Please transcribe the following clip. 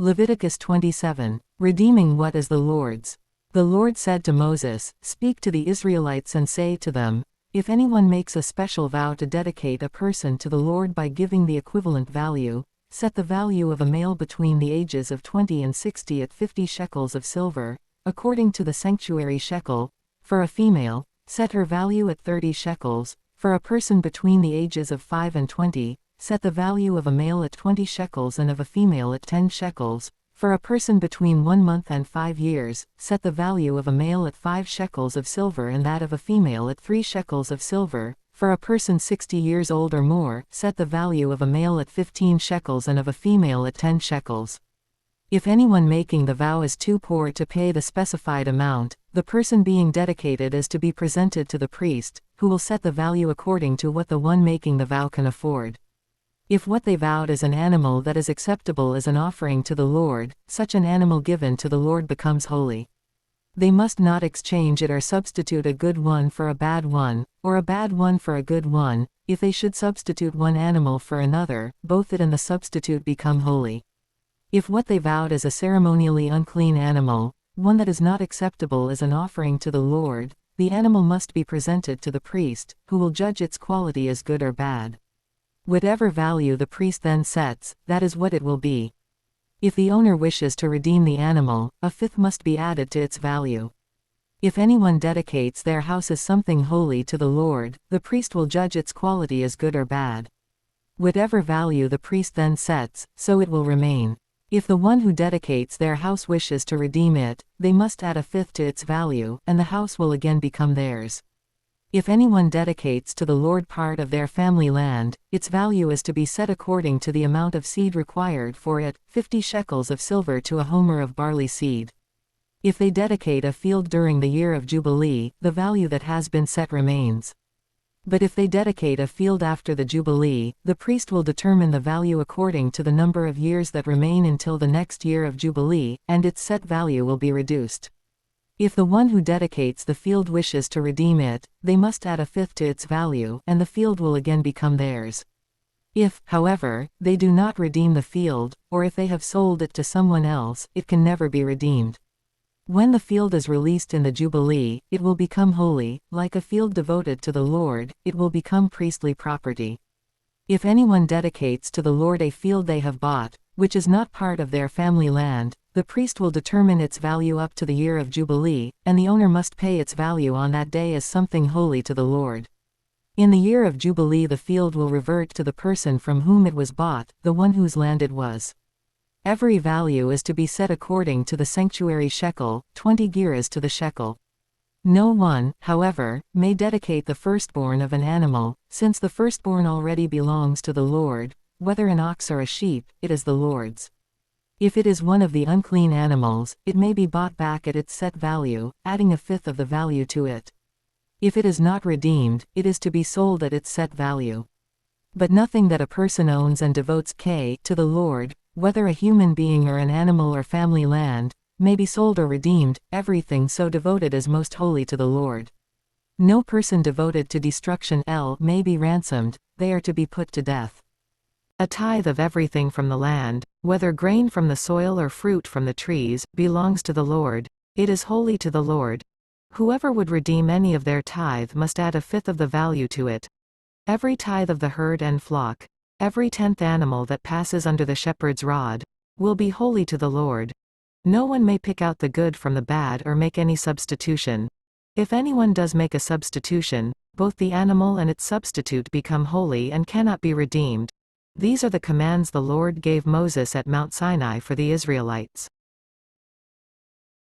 Leviticus 27. Redeeming what is the Lord's. The Lord said to Moses, "Speak to the Israelites and say to them, if anyone makes a special vow to dedicate a person to the Lord by giving the equivalent value, set the value of a male between the ages of 20 and 60 at 50 shekels of silver, according to the sanctuary shekel. For a female, set her value at 30 shekels. For a person between the ages of 5 and 20, set the value of a male at 20 shekels and of a female at 10 shekels. For a person between 1 month and 5 years, set the value of a male at 5 shekels of silver and that of a female at 3 shekels of silver. For a person 60 years old or more, set the value of a male at 15 shekels and of a female at 10 shekels. If anyone making the vow is too poor to pay the specified amount, the person being dedicated is to be presented to the priest, who will set the value according to what the one making the vow can afford. If what they vowed is an animal that is acceptable as an offering to the Lord, such an animal given to the Lord becomes holy. They must not exchange it or substitute a good one for a bad one, or a bad one for a good one. If they should substitute one animal for another, both it and the substitute become holy. If what they vowed is a ceremonially unclean animal, one that is not acceptable as an offering to the Lord, the animal must be presented to the priest, who will judge its quality as good or bad. Whatever value the priest then sets, that is what it will be. If the owner wishes to redeem the animal, a fifth must be added to its value. If anyone dedicates their house as something holy to the Lord, the priest will judge its quality as good or bad. Whatever value the priest then sets, so it will remain. If the one who dedicates their house wishes to redeem it, they must add a fifth to its value, and the house will again become theirs. If anyone dedicates to the Lord part of their family land, its value is to be set according to the amount of seed required for it, 50 shekels of silver to a homer of barley seed. If they dedicate a field during the year of Jubilee, the value that has been set remains. But if they dedicate a field after the Jubilee, the priest will determine the value according to the number of years that remain until the next year of Jubilee, and its set value will be reduced. If the one who dedicates the field wishes to redeem it, they must add a fifth to its value, and the field will again become theirs. If, however, they do not redeem the field, or if they have sold it to someone else, it can never be redeemed. When the field is released in the Jubilee, it will become holy. Like a field devoted to the Lord, it will become priestly property. If anyone dedicates to the Lord a field they have bought, which is not part of their family land, the priest will determine its value up to the year of Jubilee, and the owner must pay its value on that day as something holy to the Lord. In the year of Jubilee the field will revert to the person from whom it was bought, the one whose land it was. Every value is to be set according to the sanctuary shekel, 20 gerahs to the shekel. No one, however, may dedicate the firstborn of an animal, since the firstborn already belongs to the Lord. Whether an ox or a sheep, it is the Lord's. If it is one of the unclean animals, it may be bought back at its set value, adding a fifth of the value to it. If it is not redeemed, it is to be sold at its set value. But nothing that a person owns and devotes to the Lord, whether a human being or an animal or family land, may be sold or redeemed. Everything so devoted is most holy to the Lord. No person devoted to destruction may be ransomed, they are to be put to death. A tithe of everything from the land, whether grain from the soil or fruit from the trees, belongs to the Lord. It is holy to the Lord. Whoever would redeem any of their tithe must add a fifth of the value to it. Every tithe of the herd and flock, every 10th animal that passes under the shepherd's rod, will be holy to the Lord. No one may pick out the good from the bad or make any substitution. If anyone does make a substitution, both the animal and its substitute become holy and cannot be redeemed. These are the commands the Lord gave Moses at Mount Sinai for the Israelites.